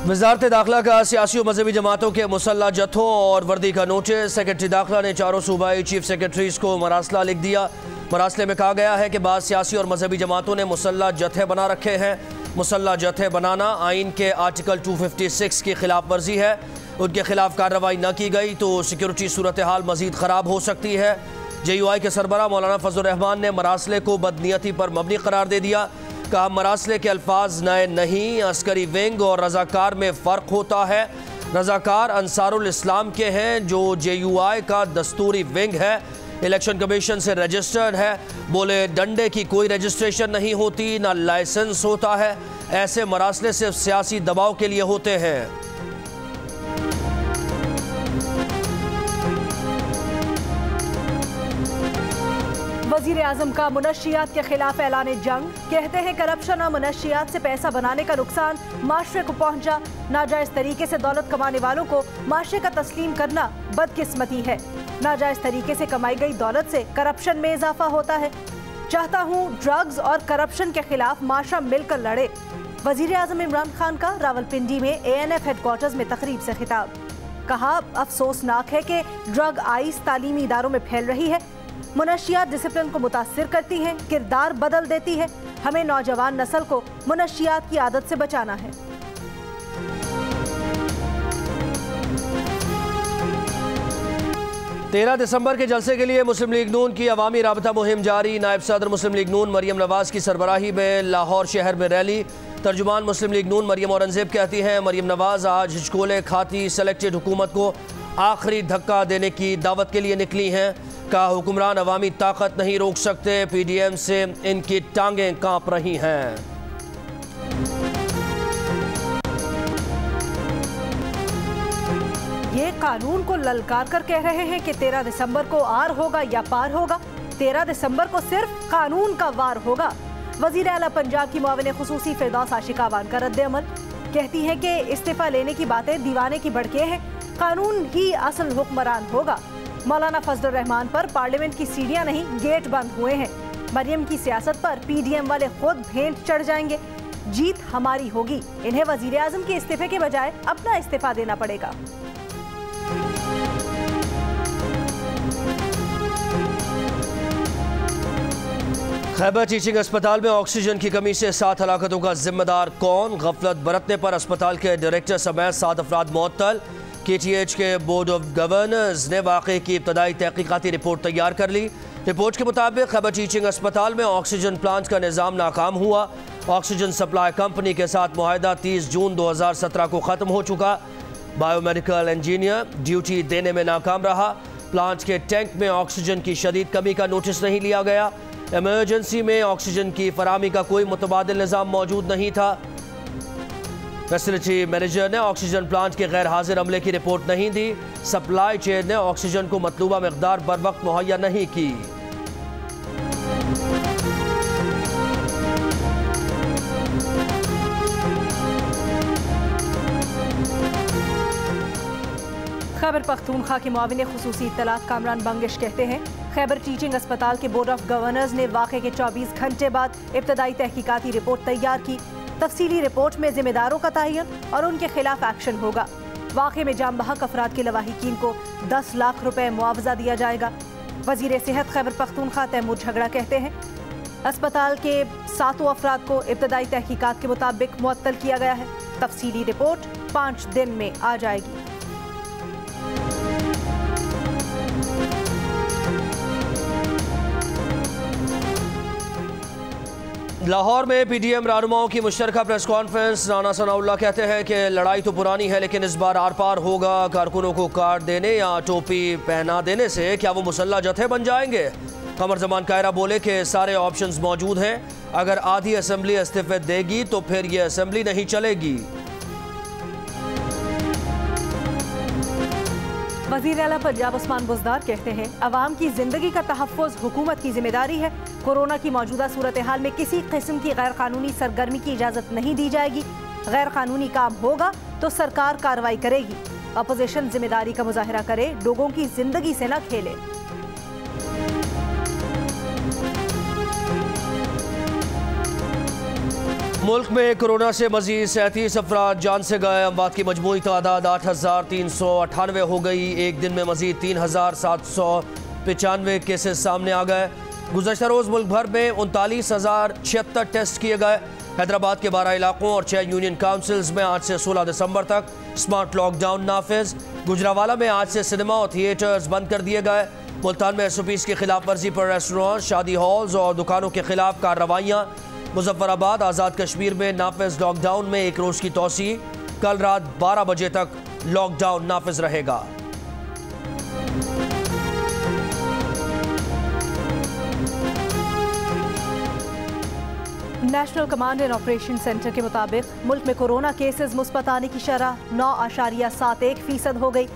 वजारत दाखिला का सियासी और मजहबी जमातों के मुसल्ला जत्थों और वर्दी का नोटिस। सेक्रेटरी दाखिला ने चारों सूबाई चीफ सेक्रेटरीज को मरासला लिख दिया। मरासले में कहा गया है कि बाद सियासी और मजहबी जमातों ने मुसल्ला जत्थे बना रखे हैं। मुसल्ला जत्थे बनाना आइन के आर्टिकल 256 की खिलाफ वर्जी है। उनके खिलाफ कार्रवाई न की गई तो सिक्योरिटी सूरत हाल मजीद ख़राब हो सकती है। JUI के सरबराह मौलाना फजल रहमान ने मरासले को बदनीयती पर मबनी करार दे दिया। कहा मरासले के अल्फाज नए नहीं, अस्करी विंग और रजाकार में फ़र्क होता है। रजाकार अंसारुल इस्लाम के हैं जो JUI का दस्तूरी विंग है, इलेक्शन कमीशन से रजिस्टर्ड है। बोले डंडे की कोई रजिस्ट्रेशन नहीं होती, ना लाइसेंस होता है। ऐसे मरासले सिर्फ सियासी दबाव के लिए होते हैं। वज़ीर आज़म का मुनशियात के खिलाफ ऐलान जंग। कहते हैं करप्शन और मुनशियात से पैसा बनाने का नुकसान माशरे को पहुंचा। नाजायज़ तरीके से दौलत कमाने वालों को माशरे का तस्लीम करना बदकिस्मती है। नाजायज़ तरीके से कमाई गई दौलत से करप्शन में इजाफा होता है। चाहता हूँ ड्रग्स और करप्शन के खिलाफ माशरा मिलकर लड़े। वज़ीर आज़म इमरान खान का रावलपिंडी में ANF हेडक्वार्टर्स में तकरीब से खिताब। कहा अफसोसनाक है कि ड्रग आइस तालीमी इदारों में फैल रही है। मुनशियात डिसिप्लिन को मुतासिर करती हैं, किरदार बदल देती है। हमें नौजवान नस्ल को मुनशियात की आदत से बचाना है। 13 दिसंबर के जलसे के लिए मुस्लिम लीग नून की अवामी राबता मुहिम जारी। नायब सदर मुस्लिम लीग नून मरियम नवाज की सरबराही में लाहौर शहर में रैली। तर्जुमान मुस्लिम लीग नून मरियम औरंगजेब कहती हैं मरियम नवाज आज हिचकोले खाती सेलेक्टेड हुकूमत को आखिरी धक्का देने की दावत के लिए निकली हैं। का हुक्मरान अवामी ताकत नहीं रोक सकते, PDM से इनकी टांगें कांप रही हैं। ये कानून को ललकार कर कह रहे हैं कि 13 दिसंबर को आर होगा या पार होगा। 13 दिसंबर को सिर्फ कानून का वार होगा। वजीर आला पंजाब की मुआविन खुसूसी फिरदौस आशिक अवान का रद्द-ए-अमल। कहती हैं कि इस्तीफा लेने की बातें दीवाने की भड़के हैं, कानून ही असल हुक्मरान होगा। मौलाना फजल रहमान पर पार्लियामेंट की सीढ़ियां नहीं गेट बंद हुए हैं। मरियम की सियासत पर PDM वाले खुद भेंट चढ़ जाएंगे। जीत हमारी होगी। इन्हें वजीर आजम के इस्तीफे के बजाय अपना इस्तीफा देना पड़ेगा। खैबर टीचिंग अस्पताल में ऑक्सीजन की कमी से 7 हलाकतों का जिम्मेदार कौन? गफलत बरतने पर अस्पताल के डायरेक्टर समेत 7 अफराद मुअत्तल। KTH के बोर्ड ऑफ गवर्नर्स ने वाक़े की इब्तदाई तहकीकाती रिपोर्ट तैयार कर ली। रिपोर्ट के मुताबिक खैबर टीचिंग अस्पताल में ऑक्सीजन प्लांट का निज़ाम नाकाम हुआ। ऑक्सीजन सप्लाई कंपनी के साथ मुआहदा 30 जून 2017 को ख़त्म हो चुका। बायोमेडिकल इंजीनियर ड्यूटी देने में नाकाम रहा। प्लांट के टैंक में ऑक्सीजन की शदीद कमी का नोटिस नहीं लिया गया। इमरजेंसी में ऑक्सीजन की फराहमी का कोई मुतबादिल निज़ाम मौजूद नहीं था। फैसिलिटी मैनेजर ने ऑक्सीजन प्लांट के गैर हाजिर अमले की रिपोर्ट नहीं दी। सप्लाई चेन ने ऑक्सीजन को मतलूबा मकदार बर वक्त मुहैया नहीं की। खैबर पख्तूनख्वा के मुआविन खुसूसी इत्तलात कामरान बंगिश कहते हैं खैबर टीचिंग अस्पताल के बोर्ड ऑफ गवर्नर्स ने वाक़े के 24 घंटे बाद इब्तदाई तहकीकाती रिपोर्ट तैयार की। तफसीली रिपोर्ट में जिम्मेदारों का तयन और उनके खिलाफ एक्शन होगा। वाक़े में जाम बहक अफराद के लवाहिकीन को 10 लाख रुपए मुआवजा दिया जाएगा। वज़ीर सेहत खैबर पख्तूनख्वा तैमूर झगड़ा कहते हैं अस्पताल के 7 अफराद को इब्तदाई तहकीकात के मुताबिक मुअत्तल किया गया है। तफसीली रिपोर्ट 5 दिन में आ जाएगी। लाहौर में PDM रहनुमाओं की मुश्तरका प्रेस कॉन्फ्रेंस। राना सनाउल्लाह कहते हैं कि लड़ाई तो पुरानी है लेकिन इस बार आर पार होगा। कारकुनों को कार्ड देने या टोपी पहना देने से क्या वो मुसल्ला जत्थे बन जाएंगे? कमर जमान कायरा बोले कि सारे ऑप्शंस मौजूद हैं। अगर आधी असेंबली इस्तीफे देगी तो फिर ये असेंबली नहीं चलेगी। वज़ीर आला पंजाब उस्मान बुज़दार कहते हैं अवाम की जिंदगी का तहफ़्फ़ुज़ हुकूमत की जिम्मेदारी है। कोरोना की मौजूदा सूरत हाल में किसी किस्म की गैर कानूनी सरगर्मी की इजाज़त नहीं दी जाएगी। गैर कानूनी काम होगा तो सरकार कार्रवाई करेगी। अपोजिशन जिम्मेदारी का मुजाहरा करे, लोगों की जिंदगी से न खेले। मुल्क में कोरोना से मजीद 37 अफराद जान से गए। अमवात की मजमूई तादाद 8,398 हो गई। एक दिन में मजीद 3,795 केसेस सामने आ गए। गुज़श्ता रोज़ मुल्क भर में 39,076 टेस्ट किए गए। हैदराबाद के 12 इलाकों और 6 यूनियन काउंसिल्स में आज से 16 दिसंबर तक स्मार्ट लॉकडाउन नाफिज। गुजरावाला में आज से सिनेमा और थिएटर्स बंद कर दिए गए। मुल्तान में SOPs की खिलाफ वर्जी पर रेस्टोरेंट, शादी हॉल्स और दुकानों के खिलाफ कार्रवाइयाँ। मुजफ्फराबाद आज़ाद कश्मीर में नाफिज लॉकडाउन में 1 रोज़ की तोसी। कल रात 12 बजे तक लॉकडाउन नाफिज रहेगा। National command and operation centre के मुताबिक मुल्क में कोरोना केसेस मुस्बत आने की शरह 9.71% हो गई।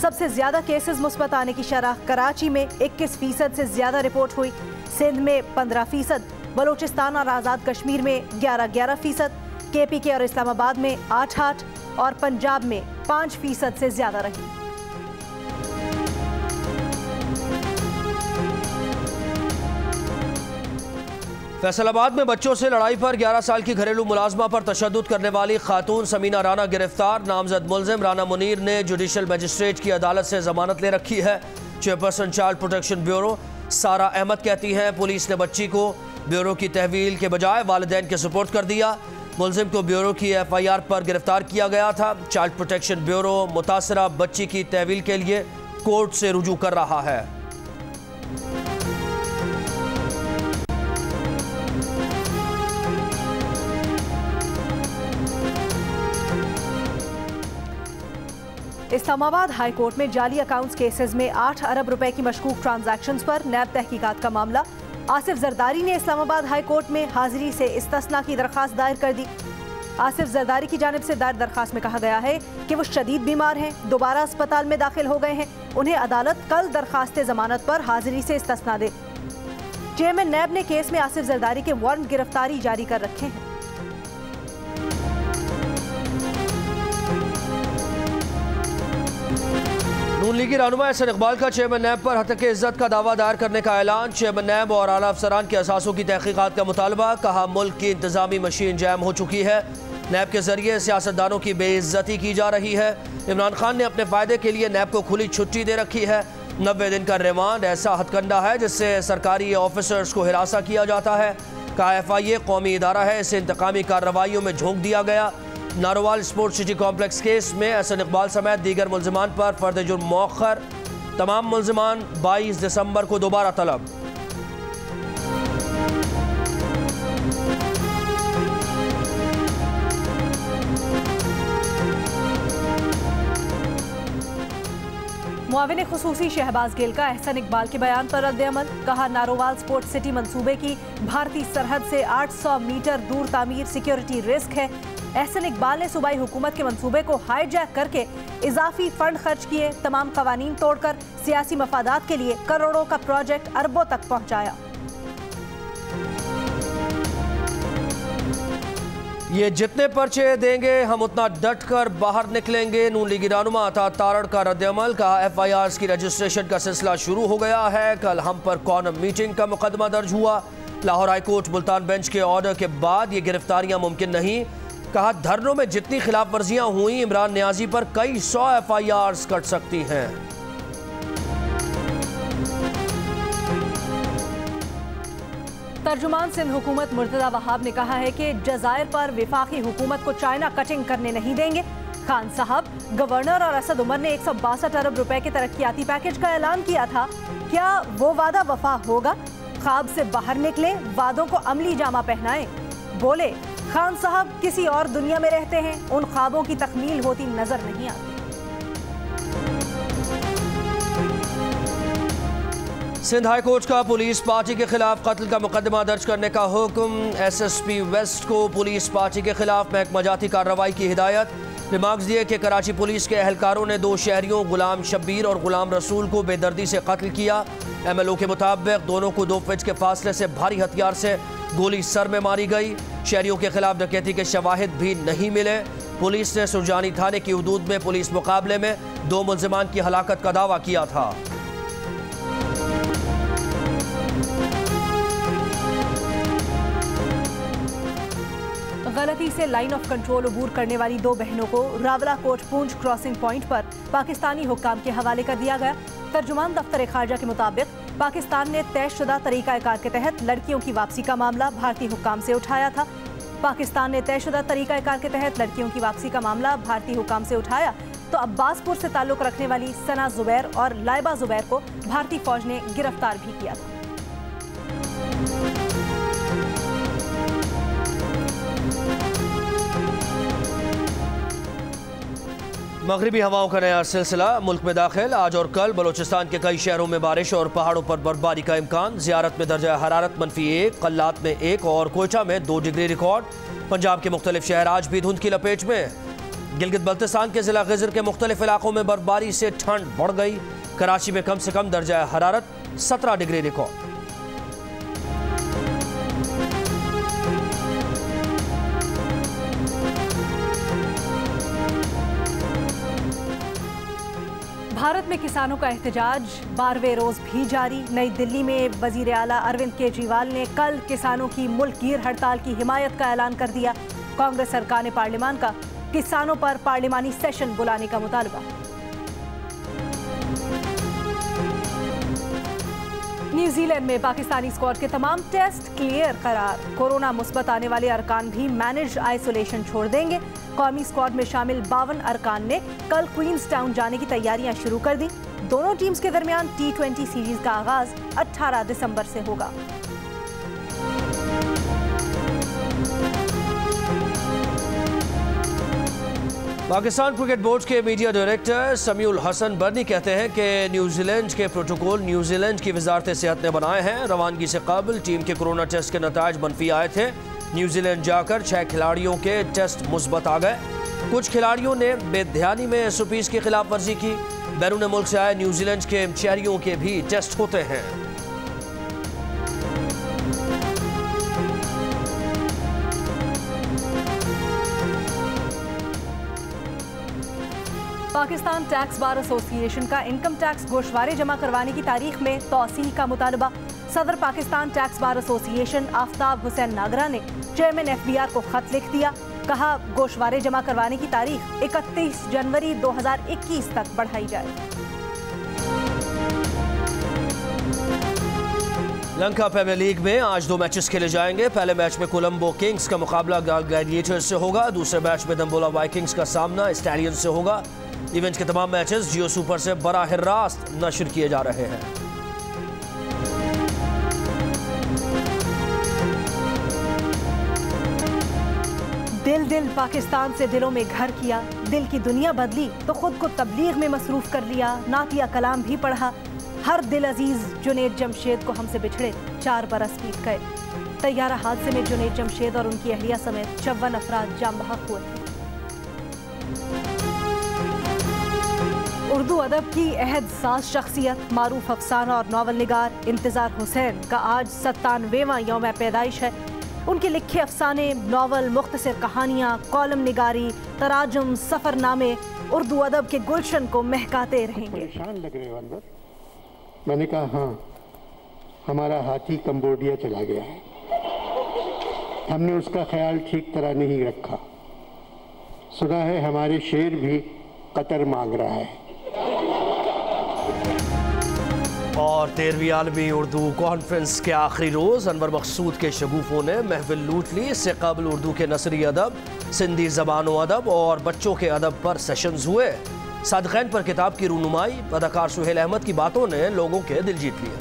सबसे ज्यादा केसेस मुस्बत आने की शरह कराची में 21% से ज्यादा रिपोर्ट हुई। सिंध में 15%, बलूचिस्तान और आज़ाद कश्मीर में 11% KPK और इस्लामाबाद में 8 और पंजाब में 5% से ज्यादा रही। फैसलाबाद में बच्चों से लड़ाई पर 11 साल की घरेलू मुलाजमा पर तशद्दुद करने वाली खातून समीना राना गिरफ्तार। नामजद मुलजिम राना मुनीर ने जुडिशल मजिस्ट्रेट की अदालत से जमानत ले रखी है। चेयरपर्सन चाइल्ड प्रोटेक्शन ब्यूरो सारा अहमद कहती हैं पुलिस ने बच्ची को ब्यूरो की तहवील के बजाय वालिदैन के सुपुर्द कर दिया। मुलजिम को ब्यूरो की FIR पर गिरफ्तार किया गया था। चाइल्ड प्रोटेक्शन ब्यूरो मुतासरा बच्ची की तहवील के लिए कोर्ट से रुजू कर रहा है। इस्लामाबाद हाई कोर्ट में जाली अकाउंट्स केसेस में 8 अरब रुपए की मशकूक ट्रांजैक्शंस पर नैब तहकीकात का मामला। आसिफ जरदारी ने इस्लामाबाद हाई कोर्ट में हाजिरी से इस्तिस्ना की दरख्वास्त दायर कर दी। आसिफ जरदारी की जानिब से दायर दरख्वास्त में कहा गया है कि वो शदीद बीमार हैं, दोबारा अस्पताल में दाखिल हो गए हैं। उन्हें अदालत कल दरख्वास्त जमानत पर हाजिरी से इस्तिस्ना दे। चेयरमैन नैब ने केस में आसिफ जरदारी के वारंट गिरफ्तारी जारी कर रखे हैं। नून लीगी रहनुमा एहसन इकबाल का चेयरमैन नैब पर हत्या इज्जत का दावा दायर करने का ऐलान। चेयरमैन नैब और आला अफसरान के असासों की तहकीकात का मुतालबा। कहा मुल्क की इंतजामी मशीन जैम हो चुकी है। नैब के जरिए सियासतदानों की बेइज्जती की जा रही है। इमरान खान ने अपने फायदे के लिए नैब को खुली छुट्टी दे रखी है। 90 दिन का रिमांड ऐसा हथकंडा है जिससे सरकारी ऑफिसर्स को हिरासा किया जाता है। कहा FIA कौमी इदारा है, इसे इंतकामी कार्रवाइयों में झोंक दिया गया। Narowal sports city complex case में एहसन इकबाल समेत दीगर मुल्जिमान पर फर्द जुर्म मौखर। तमाम मुल्जिमान 22 दिसंबर को दोबारा तलब। मुआविन खुसूसी शहबाज गिल का एहसन इकबाल के बयान पर रद्द-ए-अमल। कहा नारोवाल स्पोर्ट्स सिटी मंसूबे की भारतीय सरहद से 800 मीटर दूर तामीर सिक्योरिटी रिस्क है। एहसन इकबाल ने सूबाई हुकूमत के मंसूबे को हाईजैक करके इजाफी फंड खर्च किए, तमाम कवानीन तोड़कर सियासी मफादात के लिए करोड़ों का प्रोजेक्ट अरबों तक पहुंचाया। ये जितने पर्चे देंगे हम उतना डट कर बाहर निकलेंगे। नून लीगी रहनुमा अता तारड़ का रद्द-ए-अमल। कहा FIRs की रजिस्ट्रेशन का सिलसिला शुरू हो गया है। कल हम पर कॉर्नर मीटिंग का मुकदमा दर्ज हुआ। Lahore high court Multan bench के ऑर्डर के बाद ये गिरफ्तारियां मुमकिन नहीं। कहा धरनों में जितनी खिलाफ वर्जियां हुई इमरान नियाजी पर कई 100 FIRs कट सकती हैं। तर्जुमान सिंध हुकूमत मुर्तजा वहाब ने कहा है कि जजायर पर विफाकी हुकूमत को चाइना कटिंग करने नहीं देंगे। खान साहब, गवर्नर और असद उमर ने 162 अरब रुपए के तरक्याती पैकेज का ऐलान किया था। क्या वो वादा वफा होगा? ख्वाब से बाहर निकले, वादों को अमली जामा पहनाएं। बोले खान साहब किसी और दुनिया में रहते हैं, उन ख्वाबों की तकमील होती नजर नहीं आती। सिंध हाई कोर्ट का पुलिस पार्टी के खिलाफ कत्ल का मुकदमा दर्ज करने का हुक्म। SSP वेस्ट को पुलिस पार्टी के खिलाफ महकमा जाती कार्रवाई की हिदायत। रिमार्क्स दिए कि कराची पुलिस के एहलकारों ने 2 शहरियों गुलाम शब्बीर और गुलाम रसूल को बेदर्दी से कत्ल किया। MLO के मुताबिक दोनों को 2 फीट के फासले से भारी हथियार से गोली सर में मारी गई। शहरियों के खिलाफ डकैती के शवाहिद भी नहीं मिले। पुलिस ने सुरजानी थाने की हदूद में पुलिस मुकाबले में 2 मुल्जिमान की हलाकत का दावा किया था। गुवाहाटी से लाइन ऑफ कंट्रोल अबूर करने वाली 2 बहनों को रावलाकोट पूंछ क्रॉसिंग पॉइंट पर पाकिस्तानी हुक्काम के हवाले कर दिया गया। तर्जुमान दफ्तर खारजा के मुताबिक पाकिस्तान ने तयशुदा तरीकाकार के तहत लड़कियों की वापसी का मामला भारतीय हुक्काम से उठाया था। पाकिस्तान ने तयशुदा तरीकाकार के तहत लड़कियों की वापसी का मामला भारतीय हुक्काम से उठाया तो अब्बासपुर से ताल्लुक रखने वाली सना जुबैर और लाइबा जुबैर को भारतीय फौज ने गिरफ्तार भी किया था। मगरिबी हवाओं का नया सिलसिला मुल्क में दाखिल। आज और कल बलोचिस्तान के कई शहरों में बारिश और पहाड़ों पर बर्फबारी का इम्कान। ज़ियारत में दर्जा हरारत -1, कल्लात में 1 और कोयटा में 2 डिग्री रिकॉर्ड। पंजाब के मुख्तलिफ शहर आज भी धुंध की लपेट में। गिलगित बल्तिस्तान के जिला गिजर के मुख्तलिफ इलाकों में बर्फबारी से ठंड बढ़ गई। कराची में कम से कम दर्जा हरारत 17 डिग्री रिकॉर्ड। भारत में किसानों का एहतजाज 12वें रोज भी जारी। नई दिल्ली में वजीर आला अरविंद केजरीवाल ने कल किसानों की मुल्कगीर हड़ताल की हिमायत का ऐलान कर दिया। कांग्रेस सरकार ने पार्लियामान का किसानों पर पार्लियामानी सेशन बुलाने का मुतालबा। न्यूजीलैंड में पाकिस्तानी स्क्वाड के तमाम टेस्ट क्लियर करार। कोरोना मुस्बत आने वाले अरकान भी मैनेज आइसोलेशन छोड़ देंगे। कौमी स्क्वाड में शामिल 52 अरकान ने कल क्वींस टाउन जाने की तैयारियां शुरू कर दी। दोनों टीम्स के दरमियान T20 सीरीज का आगाज 18 दिसंबर से होगा। पाकिस्तान क्रिकेट बोर्ड के मीडिया डायरेक्टर समीउल हसन बर्नी कहते हैं कि न्यूजीलैंड के प्रोटोकॉल न्यूजीलैंड की वजारत सेहत ने बनाए हैं। रवानगी से कबल टीम के कोरोना टेस्ट के नताज मनफी आए थे। न्यूजीलैंड जाकर 6 खिलाड़ियों के टेस्ट मुस्बत आ गए। कुछ खिलाड़ियों ने बेध्यानी में SOPs की खिलाफ वर्जी की। बैरून मुल्क से आए न्यूजीलैंड के शहरियों के भी टेस्ट होते हैं। पाकिस्तान टैक्स बार एसोसिएशन का इनकम टैक्स गोशवारे जमा करवाने की तारीख में तौसीह का मुतालबा। सदर Pakistan tax bar association Aftab Hussain Nagra ने चेयरमैन FBR को खत लिख दिया। कहा गोशवारे जमा करवाने की तारीख 31 जनवरी 2021 तक बढ़ाई जाए। लंका प्रीमियर लीग में आज 2 मैचेस खेले जाएंगे। पहले मैच में कोलंबो किंग्स का मुकाबला ग्लैडिएटर्स से होगा। दूसरे मैच में दंबोला वाइकिंग्स का सामना स्टैलियन से होगा। इवेंट के तमाम मैचेस जियो सुपर से बराह रास्त नशर किए जा रहे हैं। दिल पाकिस्तान से दिलों में घर किया। दिल की दुनिया बदली तो खुद को तबलीग में मसरूफ कर लिया। नातिया कलाम भी पढ़ा। हर दिल अजीज जुनेद जमशेद को हमसे बिछड़े 4 बरस बीत गए। तैयारा हादसे में जुनेद जमशेद और उनकी अहलिया समेत 54 अफराद जाम बहक हुए। उर्दू अदब की अहद साज शख्सियत मारूफ अफसाना और नावल निगार इंतजार हुसैन का आज 97वां यौम पैदाइश है। उनके लिखे अफसाने, नावल, मुख्तसर कहानियाँ, कॉलम निगारी, तराजुम, सफ़रनामे उर्दू अदब के गुलशन को महकाते रहेंगे। परेशान लग रहे हो अंदर? मैंने कहा हाँ, हमारा हाथी कंबोडिया चला गया है। हमने उसका ख्याल ठीक तरह नहीं रखा। सुना है हमारे शेर भी कतर मांग रहा है। और 13वीं आलमी उर्दू कॉन्फ्रेंस के आखिरी रोज़ अनवर मकसूद के शगुफों ने महफिल लूट ली। इससे कबल उर्दू के नसरी अदब, सिंधी ज़बान अदब और बच्चों के अदब पर सेशंस हुए। सादक़ैन पर किताब की रूनुमाई, अदाकार सुहेल अहमद की बातों ने लोगों के दिल जीत लिए।